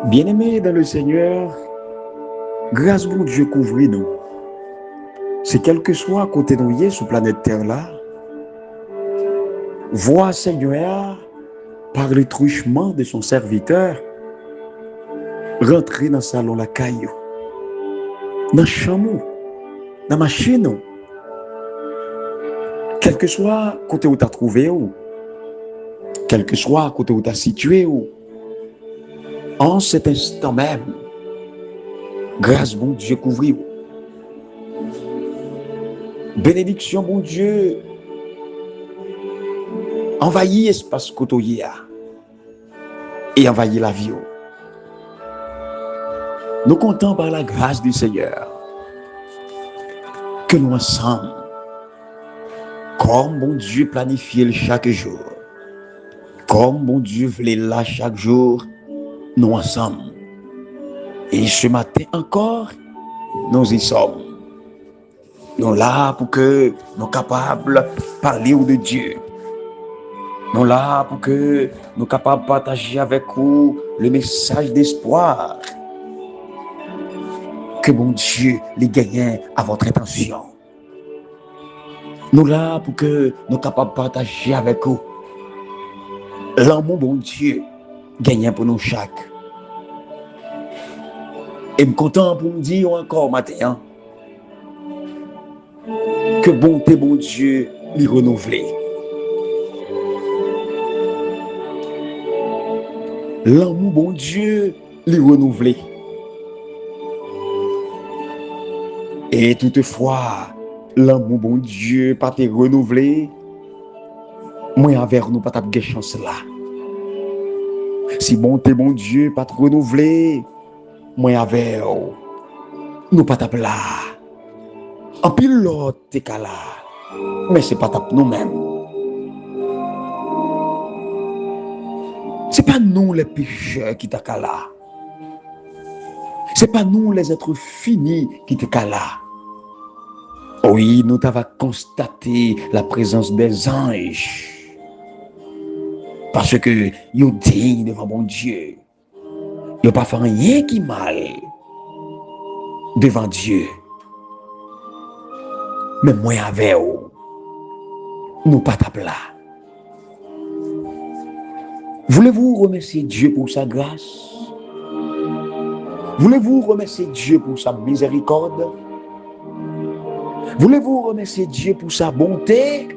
Bien-aimés dans le Seigneur, grâce bon Dieu couvrit nous. C'est quel que soit côté nous y est sur planète Terre là, voit Seigneur par le truchement de son serviteur rentrer dans le salon la caillou, dans le chamou, dans la machine, quel que soit côté où tu as trouvé, ou quel que soit côté où tu as situé, ou en cet instant même, grâce bon Dieu couvrit. Bénédiction bon Dieu envahit l'espace côtoyé et envahit la vie. Nous comptons par la grâce du Seigneur que nous ensemble, comme bon Dieu planifie chaque jour, comme bon Dieu voulait là chaque jour, nous ensemble. Et ce matin encore, nous y sommes. Nous là pour que nous soyons capables de parler de Dieu. Nous là pour que nous soyons capables de partager avec vous le message d'espoir que bon Dieu les gagne à votre attention. Nous là pour que nous soyons capables de partager avec vous l'amour bon Dieu gagne pour nous chaque. Et je suis content pour me dire encore matin que bonté bon Dieu lui renouveler. L'amour bon Dieu lui renouveler. Et toutefois, l'amour bon Dieu pas te renouveler, moi avec nous pas ta chance là. Si bonté bon Dieu pas te renouveler, moi avec nous pas ta là. En pilote t'es là, mais c'est pas ta nous-mêmes. C'est pas nous les pécheurs qui t'a là. C'est pas nous les êtres finis qui t'a là. Oui, nous t'avons constaté la présence des anges. Parce que ils dignes devant mon Dieu. Ils n'ont pas fait rien qui mal devant Dieu. Mais moi avec eux, nous pas ta là. Voulez-vous remercier Dieu pour sa grâce? Voulez-vous remercier Dieu pour sa miséricorde? Voulez-vous remercier Dieu pour sa bonté?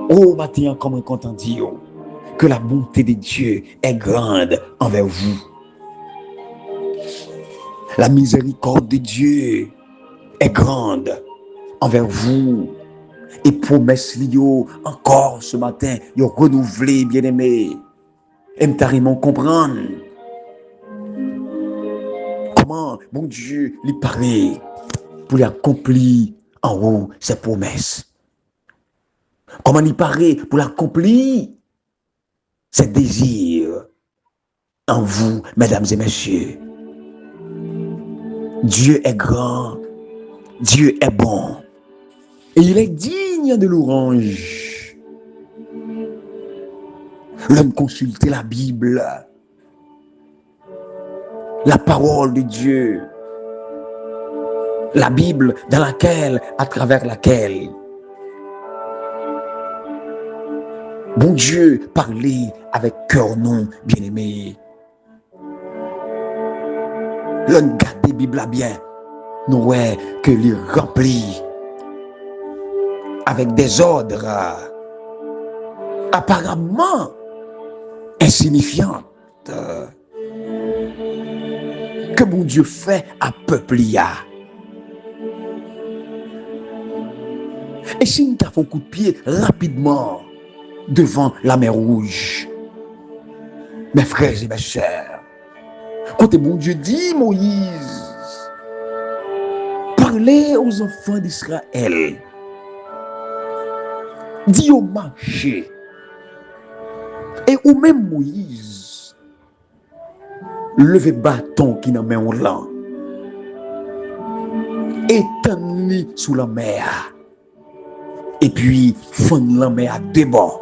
Oh, matin, comme un content dire que la bonté de Dieu est grande envers vous. La miséricorde de Dieu est grande envers vous. Et promesse Lio encore ce matin, yo renouvelé, bien-aimé. Et m'tarimon comprendre comment bon Dieu lui parlait pour accomplir en haut ses promesses. Comment il paraît pour l'accomplir ses désirs en vous, mesdames et messieurs. Dieu est grand, Dieu est bon, et il est digne de louange. L'homme consulter la Bible, la parole de Dieu, la Bible dans laquelle, à travers laquelle, bon Dieu parlait avec cœur non, bien-aimé. L'homme garde la Bible bien, nous voyons que lui remplit avec des ordres apparemment insignifiants que mon Dieu fait à peuple. Et si nous avons un coup de pied rapidement devant la mer Rouge, mes frères et mes sœurs, quand mon Dieu dit Moïse, parlez aux enfants d'Israël, dit au marché, et ou même Moïse, levez bâton qui n'a main au lan, étendez sous la mer, et puis fondre la mer à deux bords.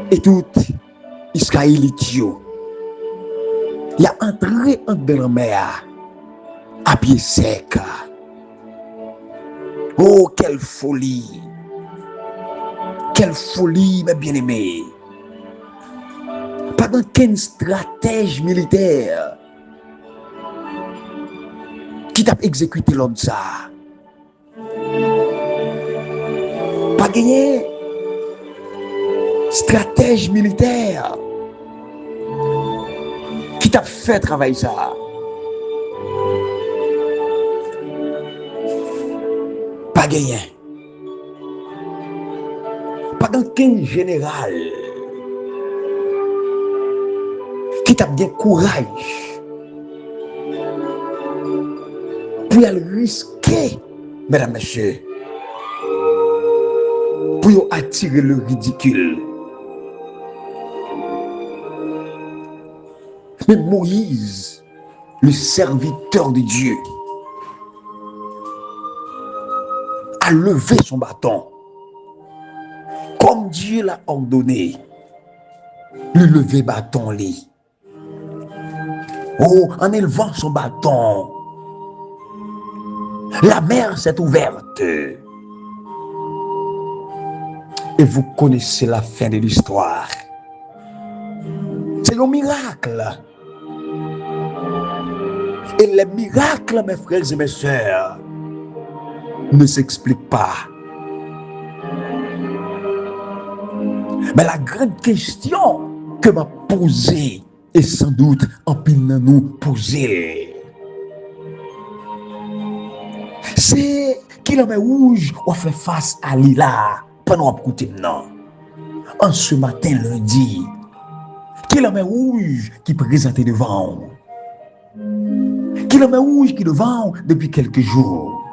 Et tout Israélite, il a entré dans la mer à pied sec. Oh, quelle folie! Quelle folie, mes bien-aimés! Pas qu'un stratège militaire qui t'a exécuté l'homme ça. Pas gagné stratège militaire qui t'a fait travailler ça. Pas gagné. Pas qu'un général qui t'a bien courage pour aller risquer, mesdames, messieurs, pour attirer le ridicule. Mais Moïse, le serviteur de Dieu, a levé son bâton, comme Dieu l'a ordonné. Le lever bâton, lui. Oh, en élevant son bâton, la mer s'est ouverte. Et vous connaissez la fin de l'histoire. C'est un miracle. Et les miracles, mes frères et mes sœurs, ne s'expliquent pas. Mais la grande question que m'a posée, et sans doute en pinant nous poser, c'est qu'il en met rouge ou fait face à l'îla pendant un côté maintenant. En ce matin lundi, qu'il en met rouge qui présentait devant, qu'il en met rouge qui devant depuis quelques jours,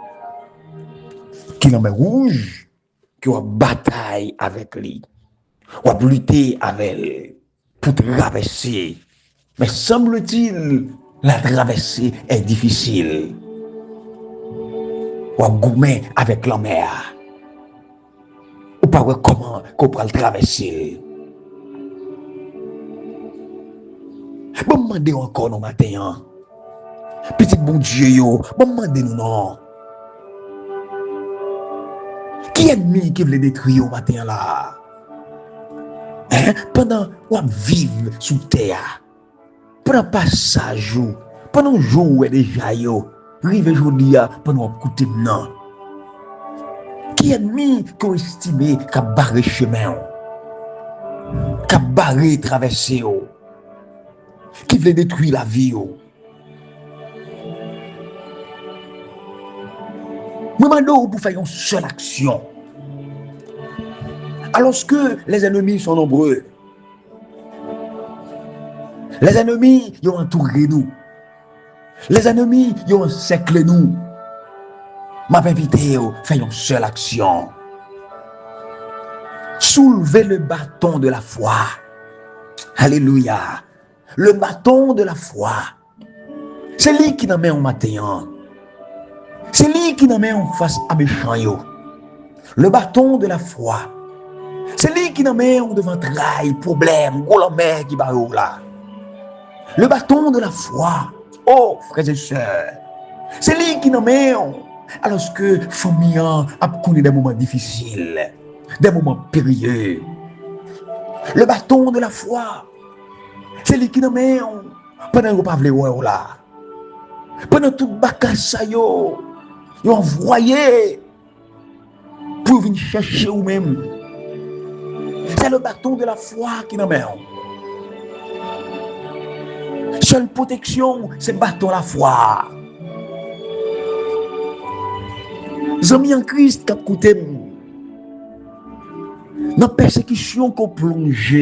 qu'il en met rouge qui a bataille avec lui, ou a lutter avec lui pour traverser. Mais semble-t-il, la traversée est difficile. Ou a gourmet avec la mer. Ou pas comment qu'on peut le traverser. Bon, demandez encore nos matin. Petit bon Dieu, yo, bon, demandez nous non. Qui est ennemi qui veut détruire au matin là? Hein? Pendant qu'on vive sous terre, pendant passage, pendant jour où est déjà yo, rive aujourd'hui pendant côté non. Qui est ennemi qu'on estime qu'a barré chemin, qu'a barré traversée, qui veut détruire la vie. Nous demandons pour faire une seule action. Alors que les ennemis sont nombreux, les ennemis ils ont entouré nous, les ennemis ils ont encerclé nous. Ma invité à faire une seule action. Soulevez le bâton de la foi. Alléluia. Le bâton de la foi. C'est lui qui nous met en matin. C'est lui qui nous met en face à méchant yo. Le bâton de la foi. C'est lui qui nous met en devant trail, problème, gros la mer qui va là. Le bâton de la foi. Oh, frères et sœurs. C'est lui qui nous met en... Alors que famille a connu des moments difficiles, des moments périlleux. Le bâton de la foi. C'est lui qui nous met en... Pendant que vous ne pouvez pas là. Pendant tout bacassa yo. Ils ont envoyé pour venir chercher vous-même. C'est le bâton de la foi qui nous met. Seule protection, c'est le bâton de la foi. Amis en Christ qui a coûté dans la persécution qu'on plonge,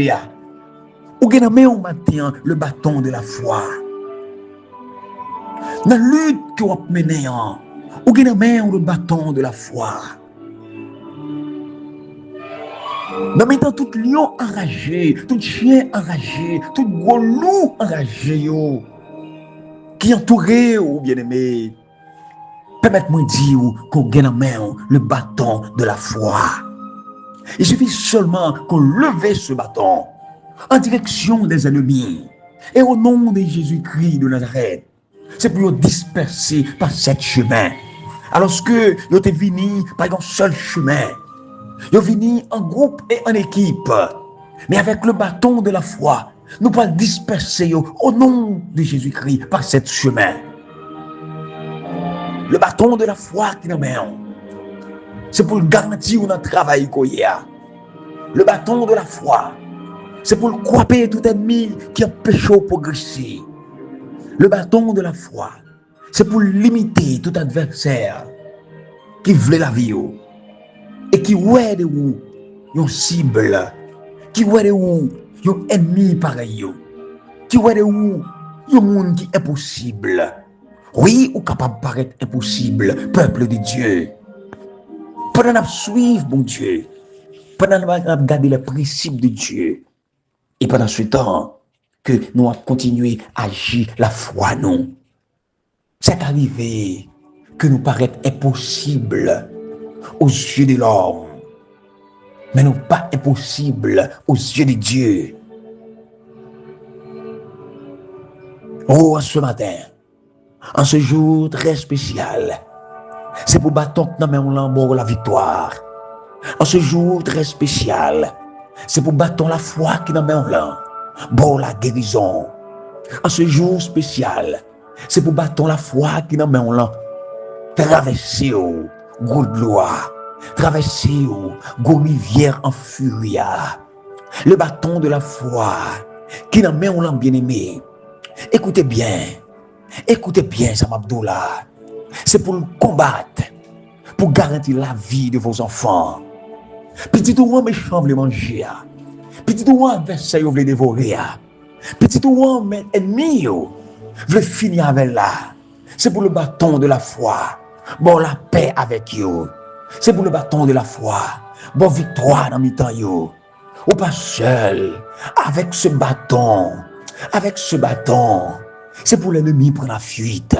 ou bien on matin le bâton de la foi. Dans la lutte qu'on mène, ou bien le bâton de la foi. Dans le temps, tout lion enragé, tout chien enragé, tout gros loup enragé, qui entouré, ou bien aimé. Permettez-moi de dire qu'on gagne en main le bâton de la foi. Il suffit seulement qu'on lève ce bâton, en direction des ennemis. Et au nom de Jésus-Christ de Nazareth, c'est pour nous disperser par cet chemin. Alors que vous êtes venus par un seul chemin, vous êtes venus en groupe et en équipe, mais avec le bâton de la foi, nous pouvons disperser au nom de Jésus-Christ par cet chemin. Le bâton de la foi qui nous met, c'est pour garantir notre travail qu'on y a. Le bâton de la foi, c'est pour couper tout ennemi qui empêche de progresser. Le bâton de la foi, c'est pour limiter tout adversaire qui veut la vie et qui voit de où une cible, qui voit de où un ennemi pareil, qui voit de où un monde qui est impossible. Oui, ou capable de paraître impossible, peuple de Dieu. Pendant qu'on suivre, bon Dieu, pendant qu'on garder les principes de Dieu, et pendant ce temps, que nous avons continué à agir la foi, non. C'est arrivé que nous paraît impossible aux yeux de l'homme, mais non pas impossible aux yeux de Dieu. Oh, ce matin, en ce jour très spécial, c'est pour bâton que nous avons la victoire. En ce jour très spécial, c'est pour bâton la foi qui nous avons la guérison. En ce jour spécial, c'est pour bâton la foi qui nous avons traverser gros de gloire, traverser gros rivière en furie. Le bâton de la foi qui nous avons bien-aimé. Écoutez bien, Sam Abdullah. C'est pour le combattre, pour garantir la vie de vos enfants. Petit ou méchant veut manger. Petit ou adversaire veut dévorer. Petit ou ennemi veut finir avec là. C'est pour le bâton de la foi. Bon, la paix avec vous. C'est pour le bâton de la foi. Bon, victoire dans mi-temps yo. Ou pas seul. Avec ce bâton. C'est pour l'ennemi prendre la fuite.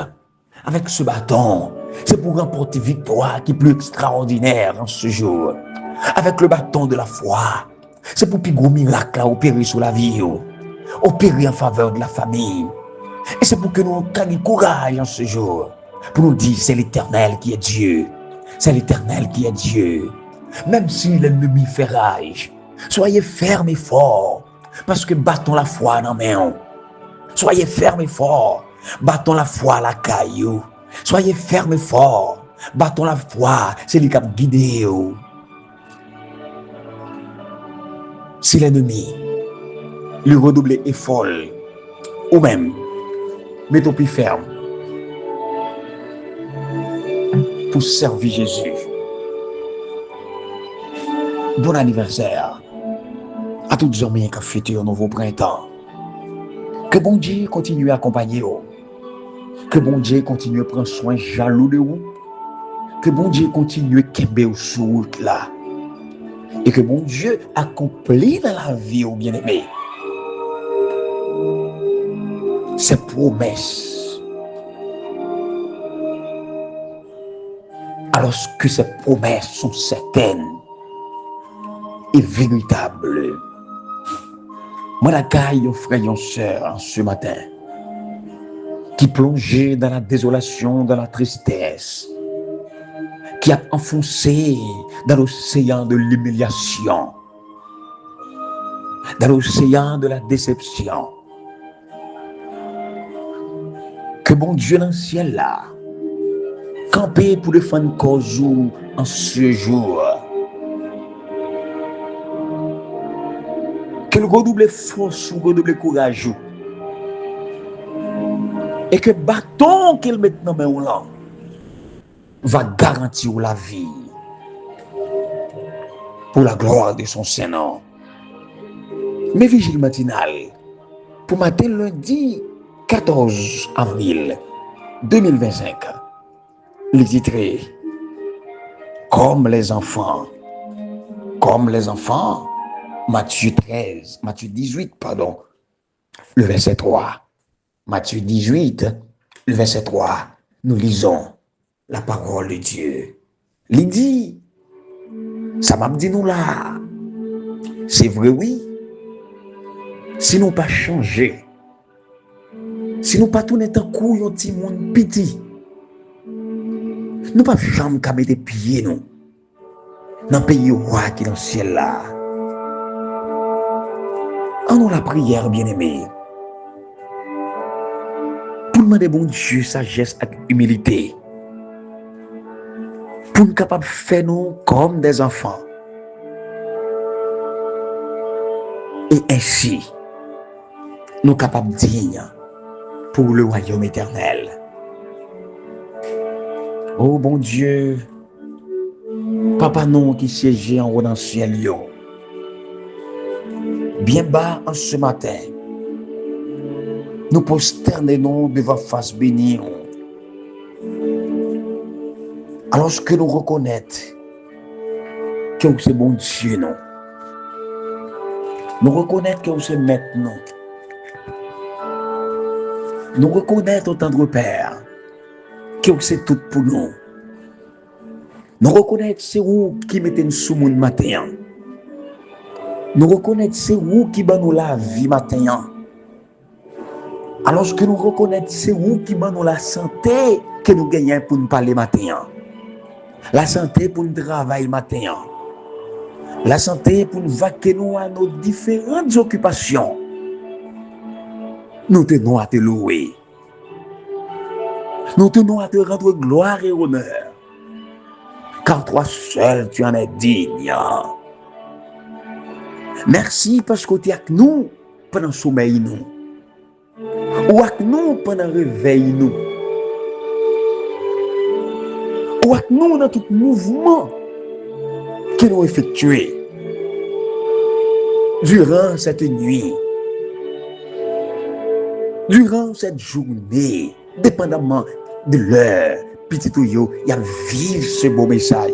Avec ce bâton, c'est pour remporter victoire qui est plus extraordinaire en ce jour. Avec le bâton de la foi, c'est pour plus gros miracle à opérer sur la vie, opérer en faveur de la famille. Et c'est pour que nous ayons courage en ce jour, pour nous dire c'est l'Éternel qui est Dieu. C'est l'Éternel qui est Dieu. Même si l'ennemi fait rage, soyez fermes et forts, parce que bâton la foi dans la main. Soyez fermes et forts. Battons la foi à la caillou. Soyez fermes et forts. Battons la foi, c'est lui qui a guidé. Si l'ennemi lui redouble est folle, ou même, mettons plus ferme pour servir Jésus. Bon anniversaire à tous les hommes qui ont fêté un nouveau printemps. Que bon Dieu continue à accompagner vous. Que bon Dieu continue à prendre soin jaloux de vous. Que bon Dieu continue à kembe au sous là. Et que bon Dieu accomplit dans la vie au bien-aimé ses promesses. Alors que ces promesses sont certaines et véritables. Moi, la caille, frère et sœur, ce matin, qui plongeait dans la désolation, dans la tristesse, qui a enfoncé dans l'océan de l'humiliation, dans l'océan de la déception. Que bon Dieu dans le ciel là, camper pour défendre cause en ce jour. Que le redouble force ou redouble courage. Et que bâton qu'il met dans main là va garantir la vie pour la gloire de son Saint-Nom. Mes vigiles matinales pour matin lundi 14 avril 2025. Le titre comme les enfants, Matthieu 18, le verset 3. Matthieu 18, le verset 3. Nous lisons la parole de Dieu. Il dit, ça m'a dit nous là. C'est vrai, oui. Si nous pas changer, si nous pas tourner tant coup un petit monde petit, nous pas jamais qu'à mettre pieds nous dans le pays roi qui est dans le ciel là. En nous la prière bien-aimée. Pour demander bon Dieu sagesse et humilité. Pour nous capables de faire nous comme des enfants. Et ainsi, nous capables dignes pour le royaume éternel. Oh bon Dieu, Papa nous qui siège en haut dans le ciel, bien bas en ce matin, nous prosternons devant face bénie. Alors que nous reconnaissons que c'est bon Dieu, non. Nous reconnaissons que c'est maître, non. Nous reconnaissons, tendre Père, que c'est tout pour nous. Nous reconnaissons que c'est vous qui mettez nous sous mon matin. Nous reconnaissons que c'est vous qui bat nous la vie matin. Alors que nous reconnaissons que c'est vous qui bat nous la santé que nous gagnons pour nous parler matin. La santé pour nous travailler matin. La santé pour nous vaquer nous à nos différentes occupations. Nous tenons à te louer. Nous tenons à te rendre gloire et honneur. Car toi seul, tu en es digne. Merci parce que tu es avec nous pendant le sommeil, nous. Ou avec nous pendant le réveil, nous. Ou avec nous dans tout mouvement que nous effectuons durant cette nuit, durant cette journée, dépendamment de l'heure, petit tuyau, il y a vivre ce beau message.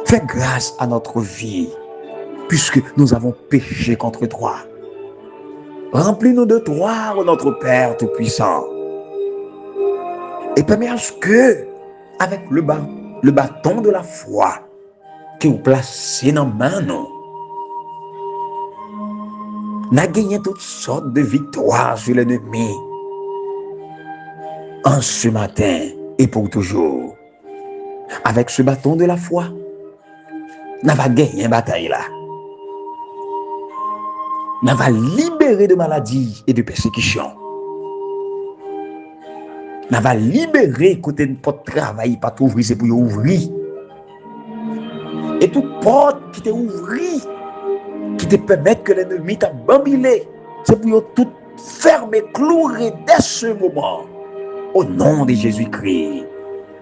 Fais grâce à notre vie, puisque nous avons péché contre toi. Remplis-nous de toi, notre Père Tout-Puissant. Et permets à ce que, avec le bâton de la foi que vous placez dans la main, nous avons gagné toutes sortes de victoires sur l'ennemi. En ce matin et pour toujours. Avec ce bâton de la foi, nous avons gagné une bataille là. Nous avons libéré de maladies et de persécutions. Nous avons libéré côté de porte travail, pas ouvrir, c'est pour ouvrir. Et toute porte qui t'est ouvrie, qui te permet que l'ennemi t'a bambilé, c'est pour tout fermer, clouer dès ce moment. Au nom de Jésus-Christ,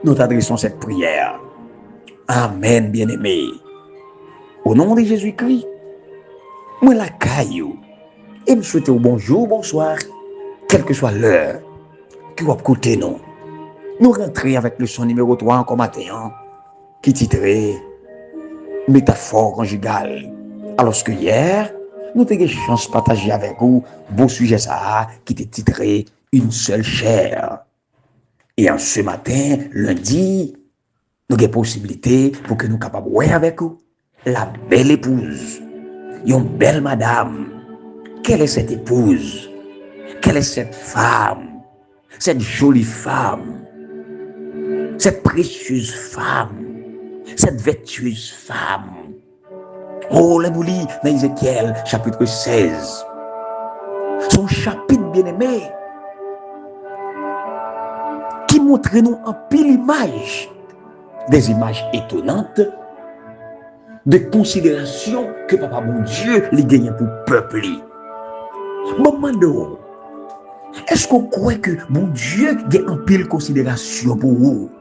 nous t'adressons cette prière. Amen, bien-aimé. Au nom de Jésus-Christ, moi la caillou et me souhaiter au bonjour, bonsoir, quelle que soit l'heure que vous écoutez nous. Nous rentrons avec le son numéro 3 encore matin, qui titrait Métaphore conjugale. Alors que hier, nous avons eu chance de partager avec vous beau sujet ça qui était titré Une seule chair. Et en ce matin, lundi, nous avons possibilité pour que nous soyons capables de voir avec vous la belle épouse, une belle madame. Quelle est cette épouse? Quelle est cette femme? Cette jolie femme? Cette précieuse femme? Cette vertueuse femme? Oh, là nous lit dans Ézéchiel, chapitre 16. Son chapitre bien-aimé, qui montre nous en pile image, des images étonnantes, de considérations que Papa mon Dieu les gagne pour le peuple. Maman, est-ce qu'on croit que mon Dieu gagne en pile considération pour vous?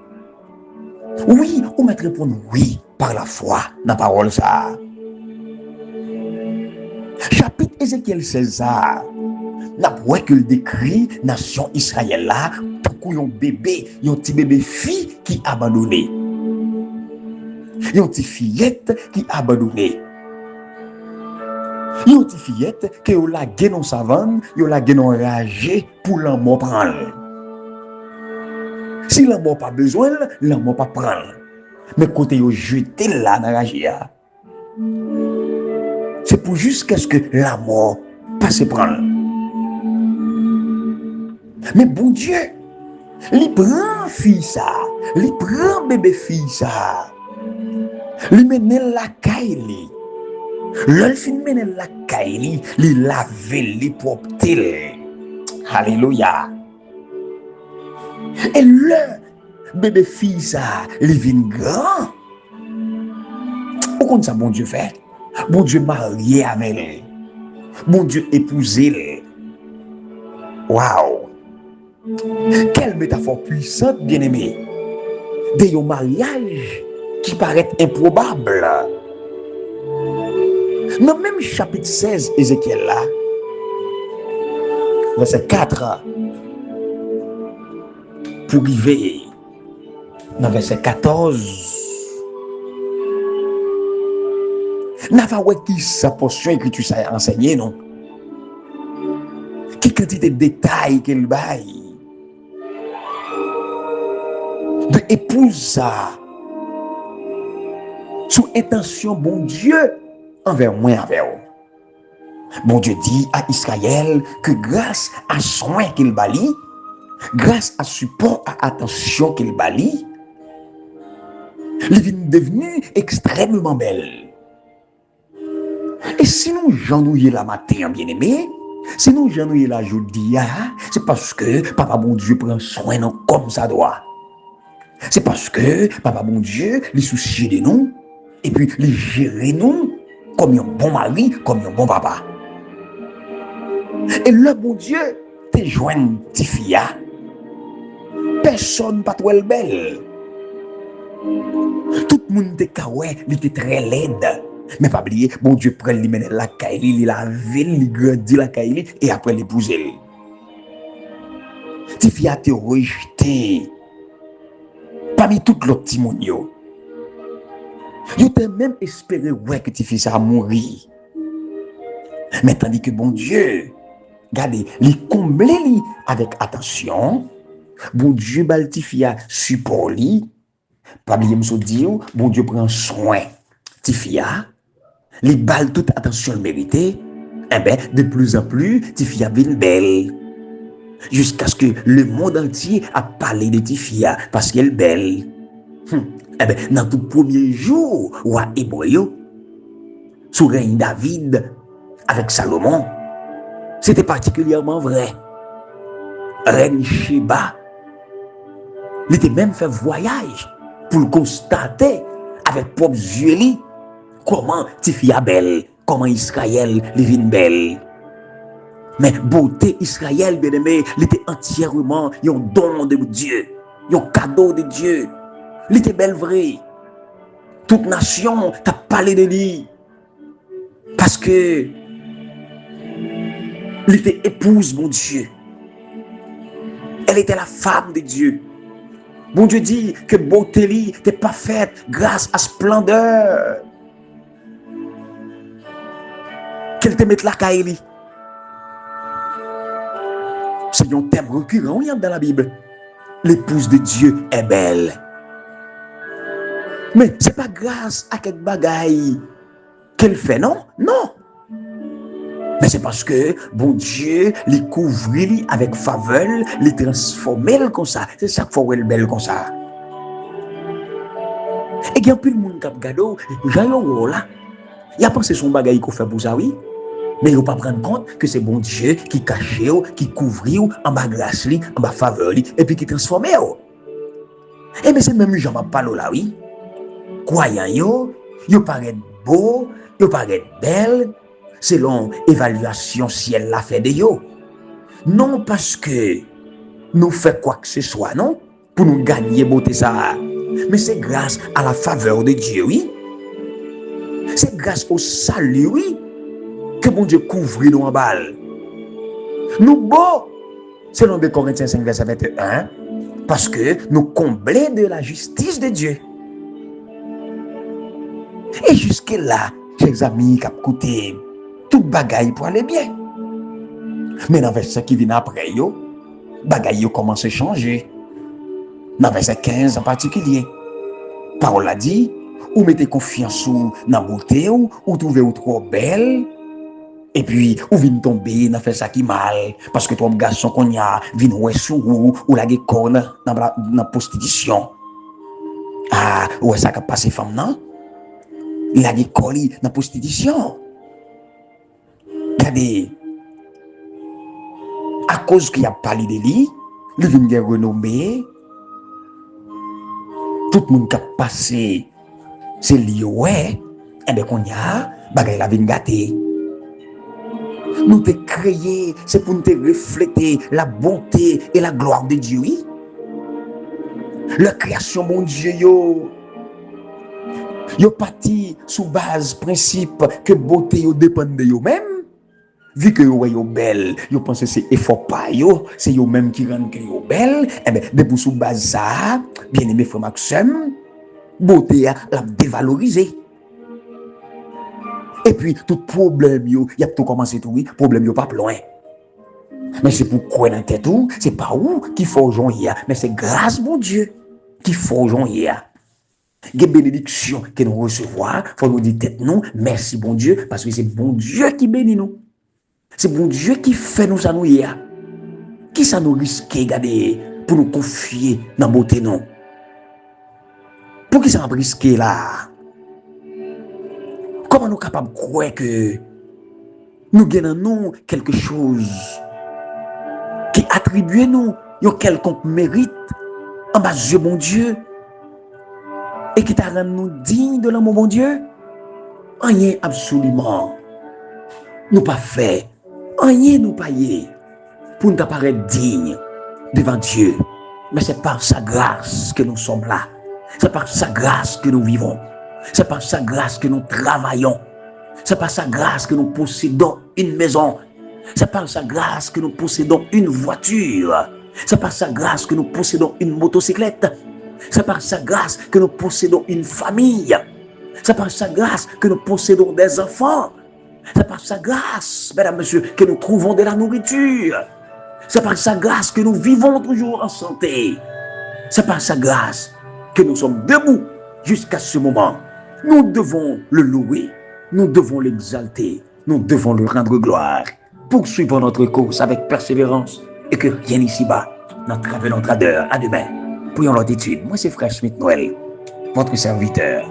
Oui, on va répondre oui par la foi dans la parole ça. Chapitre Ézéchiel 16, n'a pas que le décrit nation Israël là, pour un bébé, un petit bébé fille qui abandonné. Une petite fillette qui abandonné. Une petite fillette qui a lagué dans savane, qui a lagué dans rage pour l'amour prendre. Si l'amour pas besoin, l'amour pas prendre. Mais côté yo jeté là dans rage. C'est pour jusqu'à ce que la mort passe prendre. Mais bon Dieu, il prend fille ça, il prend bébé fille ça, il mène la caille. L'ol fin mène la caille, il lave, il propre. Alléluia. Et le bébé fille ça, il vient grand. Pourquoi ça bon Dieu fait? Bon Dieu marié avec elle. Bon Dieu épousé. Waouh! Quelle métaphore puissante, bien-aimé, de un mariage qui paraît improbable. Dans le même chapitre 16, Ézéchiel là, verset 4, pour arriver dans verset 14, n'a pas qui sa portion écriture ça a enseigné, non? Qui quantité de détails qu'elle baille de épouse ça sous intention bon Dieu envers moi envers vous. Bon Dieu dit à Israël que grâce à soin qu'il bali, grâce à support, à attention qu'il bali, il est devenu extrêmement belle. Et si nous j'ennuyons la matin, bien aimé, si nous j'ennuyons la journée, c'est parce que Papa bon Dieu prend soin de nous comme ça doit. C'est parce que Papa bon Dieu les soucie de nous et puis les gérer nous comme un bon mari, comme un bon papa. Et le bon Dieu te joint ti fille, personne pas trop belle. Tout le monde te kawé, il était très laide. Mais pas oublier, bon Dieu prend lui mener la caille, il la ville, il grandit la caille et après l'épouser. Ti fille a te rejeté. Parmi tout l'autre petit monde yo. Yo t'es même espéré ouais que ti fille ça a mourir. Mais tandis que bon Dieu, regardez, il comble li avec attention. Bon Dieu bal ti fille support li. Pas oublier me dire, bon Dieu prend soin ti fille. Les balles toute attention le mérité, eh ben, de plus en plus, Tifia vient belle. Jusqu'à ce que le monde entier a parlé de Tifia parce qu'elle est belle. Eh ben, dans tout premier jour, ou à Hébreu, sous règne David, avec Salomon, c'était particulièrement vrai. Reine Sheba, il était même fait voyage pour le constater avec propres yeux. Comment Tifia belle, comment Israël devient belle. Mais beauté Israël, bien aimé, il était entièrement un don de Dieu, un cadeau de Dieu. Il était belle vrai. Toute nation t'a parlé de lui. Parce que il était épouse, mon Dieu. Elle était la femme de Dieu. Bon Dieu dit que beauté lui n'était pas faite grâce à splendeur. Qu'elle te mette la caille. C'est un thème récurrent dans la Bible. L'épouse de Dieu est belle. Mais ce n'est pas grâce à quelque bagaille qu'elle fait, non? Non. Mais c'est parce que, bon Dieu, les couvrit avec faveur, les transformer comme ça. C'est ça qu'il faut être belle comme ça. Et il y a plus de monde qui a regardé, j'ai un rôle là. Il a pensé son bagaille qu'on fait pour ça, oui. Mais il ne faut pas prendre compte que c'est bon Dieu qui cache, qui couvre, en bas grâce, en bas faveur, et puis qui transforme. Et bien c'est même gens qui parlent là, oui. Croyant, ils paraissent beaux, ils paraissent belles, selon l'évaluation si elle l'a fait de yo. Non parce que nous faisons quoi que ce soit, non, pour nous gagner beauté ça. Mais c'est grâce à la faveur de Dieu, oui. C'est grâce au salut, oui, que bon Dieu couvre nous en balle. Nous beaux, selon 2 Corinthiens 5, verset 21, parce que nous comblons de la justice de Dieu. Et jusque-là, chers amis, qui ont écouté tout bagaille pour aller bien. Mais dans le verset qui vient après, yo, bagaille yo commence à changer. Dans le verset 15 en particulier, parole a dit, ou mettez confiance dans la beauté, ou trouvez ou trop belle, et puis ou vient tomber dans faire ça qui mal, parce que toi, garçon qu'on y a, vient ouais sous ou la corps dans la prostitution. Ah, ouais, ça qui a passé femme, non? Il a dit colis dans la prostitution. Regardez, à cause qu'il a parlé de lui, il vient de renommer, tout le monde qui a passé, c'est lui, ouais, et bien qu'on y a, bagay la vient gâter. Nous te créé, c'est pour nous te refléter la bonté et la gloire de Dieu, oui. La création, mon Dieu, yo parti sous base principe que beauté yo dépend de yo même. Vu que yo belle, yo pense c'est effort pas yo, c'est yo même qui rend que yo belle. Eh ben depuis sous base ça, bien aimé frère Maxime, beauté la dévaloriser. Et puis tout problème yo, y a tout commencé tout oui, problème yo pas loin. Mais c'est pourquoi dans tête tout, c'est pas où qui forgeons hier, mais c'est grâce mon Dieu qui forgeons hier. Des bénédictions que nous recevons, faut nous dire tête nous, merci bon Dieu, parce que c'est bon Dieu qui bénit nous. C'est bon Dieu qui fait nous ça nous hier. Qui ça nous risque garder pour nous confier dans la beauté non? Pour qui ça nous risque là? Comment nous sommes capables de croire que nous gagnons quelque chose qui attribue nous un quelconque mérite en bas de bon Dieu et qui t'a rendu nous dignes de l'amour bon Dieu? Rien absolument. Nous pas fait. Rien nous payer pour nous apparaître dignes devant Dieu. Mais c'est par sa grâce que nous sommes là. C'est par sa grâce que nous vivons. C'est par sa grâce que nous travaillons. C'est par sa grâce que nous possédons une maison. C'est par sa grâce que nous possédons une voiture. C'est par sa grâce que nous possédons une motocyclette. C'est par sa grâce que nous possédons une famille. C'est par sa grâce que nous possédons des enfants. C'est par sa grâce, mesdames, messieurs, que nous trouvons de la nourriture. C'est par sa grâce que nous vivons toujours en santé. C'est par sa grâce que nous sommes debout jusqu'à ce moment. Nous devons le louer, nous devons l'exalter, nous devons lui rendre gloire. Poursuivons notre course avec persévérance et que rien ici-bas n'entrave notre ardeur. À demain. Prions l'autre étude. Moi, c'est Frère Schmitt Noël, votre serviteur.